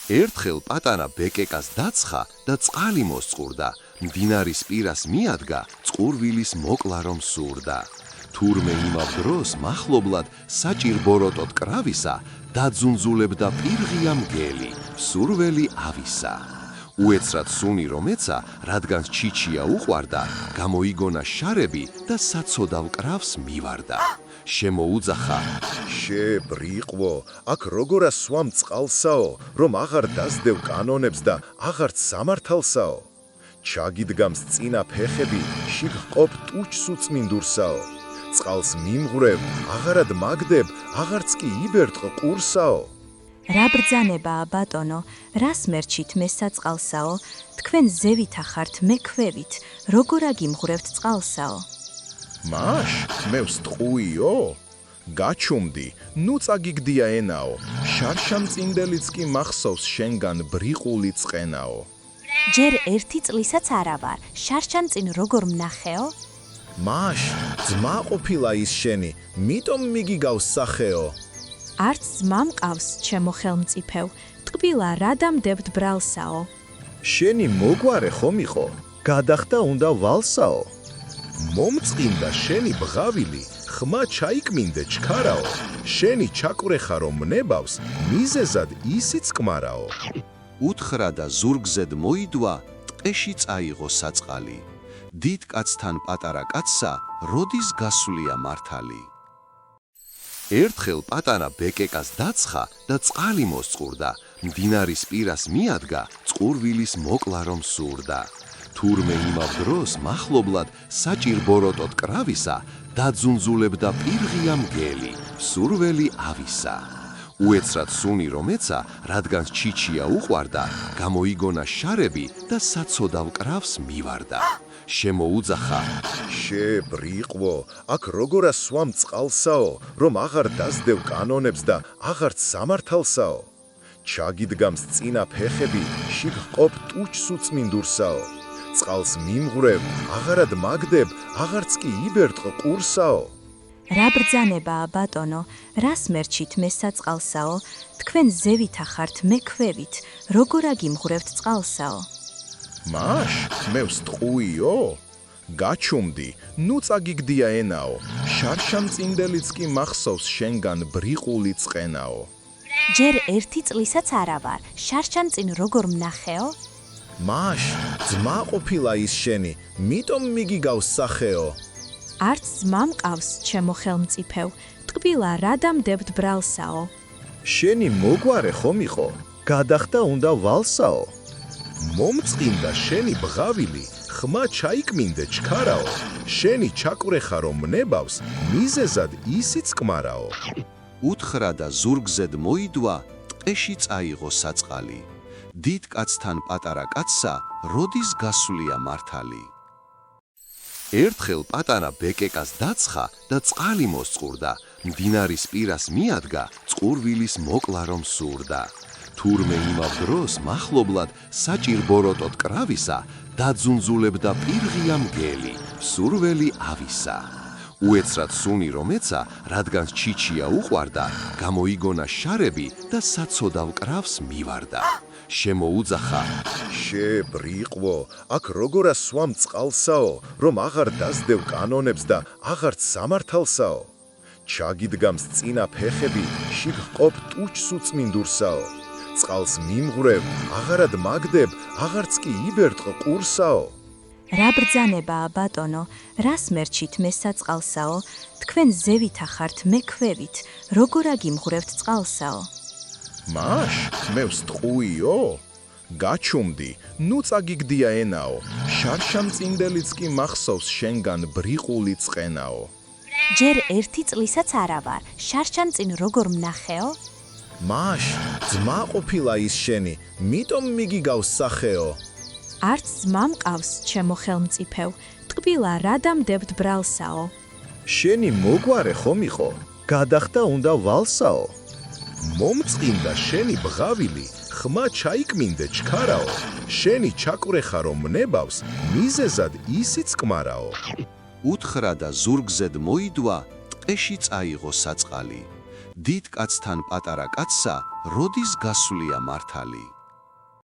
ერთხელ პატარა ბეკეკას დაცხა და წყალი მოსწყურდა. მდინარის პირას მიადგა, წყურვილის მოკლა რომ სურდა. თურმე იმავ დროს მახლობლად საჭირბოროტოდ კრავისა დაძუნძულებდა პირღია მგელი, სურველი ავისა. უეცრად სუნი რომ ეცა, რადგან ჩიჩია უყვარდა, გამოიგონა შარები და საცოდავ კრავს მივარდა. შემოუძახა: შე ბრიყვო, აქ როგორ ასვამ წყალსაო, რომ აღარ დასდევ კანონებს და აღარც სამართალსაო. ჩაგიდგამს წინა ფეხები, შიგ ყობ ტუჩს უწმინდურსაო. წყალს მიმღვრევ, აღარად მაგდებ, აღარც კი იბერტყ ყურსაო. რა ბრძანებაა ბატონო, რას მერჩით მე საწყალსაო, თქვენ ზევითა ხართ მე ქვევით, როგორ აგიმღვრევთ წყალსაო. მაშ, მე ვსტყუიო? გაჩუმდი, ნუ წაგიგდია ენაო, შარშამწინდელიც კი მახსოვს შენგან ბრიყული წყენაო. ჯერ ერთი წლისაც არა ვარ, შარშამწინ როგორ მნახეო? მაშ, ძმა ყოფილა ის შენი, მიტომ მიგიგავს სახეო. არც ძმა მყავს, ჩემო ხელმწიფევ, ტკბილა რა დამდებთ ბრალსაო. შენი მოგვარე ხომ იყო, გადახდა უნდა ვალსაო. მომწყინდა შენი ბღავილი, ხმა ჩაიკმინდე ჩქარაო. შენი ჩაკვრეხა რომ ნებავს, მიზეზად ისიც კმარაო. უთხრა და ზურგზედ მოიდვა, ტყეში წაიღო საწყალი. დიდ კაცთან პატარა კაცსა, როდის გასულია მართალი. ერთხელ პატარა ბეკეკას დაცხა და წყალი მოსწყურდა. მდინარის პირას მიადგა, წყურვილის მოკლა რომ სურდა. თურმე იმავ დროს მახლობლად საჭირბოროტოდ კრავისა დაძუნძულებდა პირღია მგელი, სურველი ავისა. უეცრად სუნი რომ ეცა, რადგან ჩიჩია უყვარდა, გამოიგონა შარები და საცოდავ კრავს მივარდა. შემოუძახა: შე ბრიყვო, აქ როგორ ასვამ წყალსაო, რომ აღარ დასდევ კანონებს და აღარც სამართალსაო. ჩაგიდგამს წინა ფეხები, შიგ ყობ ტუჩს უწმინდურსაო. წყალს მიმღვრევ, აღარად მაგდებ, აღარც კი იბერტყ ყურსაო. რა ბრძანებაა ბატონო, რას მერჩით მე საწყალსაო, თქვენ ზევითა ხართ მე ქვევით, როგორ აგიმღვრევთ წყალსაო. მაშ, მე ვსტყუიო? გაჩუმდი, ნუ წაგიგდია ენაო, შარშამწინდელიც კი მახსოვს შენგან ბრიყული წყენაო. ჯერ ერთი წლისაც არა ვარ, შარშამწინ როგორ მნახეო? მაშ, ძმა ყოფილა ის შენი, მიტომ მიგიგავს სახეო. არც ძმა მყავს, ჩემო ხელმწიფევ, ტკბილა რა დამდებთ ბრალსაო. შენი მოგვარე ხომ იყო, გადახდა უნდა ვალსაო. მომწყინდა შენი ბღავილი, ხმა ჩაიკმინდე ჩქარაო. შენი ჩაკვრეხა რომ ნებავს, მიზეზად ისიც კმარაო. უთხრა და ზურგზედ მოიდვა, ტყეში წაიღო საწყალი. დიდ კაცთან პატარა კაცსა, როდის გასულია მართალი. ერთხელ პატარა ბეკეკას დაცხა და წყალი მოსწყურდა. მდინარის პირას მიადგა, წყურვილის მოკლა რომ სურდა. თურმე იმავ დროს მახლობლად საჭირბოროტოდ კრავისა დაძუნძულებდა პირღია მგელი, სურველი ავისა. უეცრად სუნი რომ ეცა, რადგან ჩიჩია უყვარდა, გამოიგონა შარები და საცოდავ კრავს მივარდა. შემოუძახა: შე ბრიყვო, აქ როგორ ასვამ წყალსაო, რომ აღარ დასდევ კანონებს და აღარც სამართალსაო. ჩაგიდგამს წინა ფეხები, შიგ ყობ ტუჩს უწმინდურსაო. წყალს მიმღვრევ, აღარად მაგდებ, აღარც კი იბერტყ ყურსაო. რა ბრძანებაა ბატონო, რას მერჩით მე საწყალსაო, თქვენ ზევითა ხართ მე ქვევით, როგორ აგიმღვრევთ წყალსაო. მაშ, მე ვსტყუიო? გაჩუმდი, ნუ წაგიგდია ენაო, შარშამწინდელიც კი მახსოვს შენგან ბრიყული წყენაო. ჯერ ერთი წლისაც არა ვარ, შარშამწინ როგორ მნახეო? მაშ, ძმა ყოფილა ის შენი, მიტომ მიგიგავს სახეო. არც ძმა მყავს, ჩემო ხელმწიფევ, ტკბილა რა დამდებთ ბრალსაო. შენი მოგვარე ხომ იყო, გადახდა უნდა ვალსაო. მომწყინდა შენი ბღავილი, ხმა ჩაიკმინდე ჩქარაო. შენი ჩაკვრეხა რომ ნებავს, მიზეზად ისიც კმარაო. უთხრა და ზურგზედ მოიდვა, ტყეში წაიღო საწყალი. დიდ კაცთან პატარა კაცსა როდის გასვლია მართალი?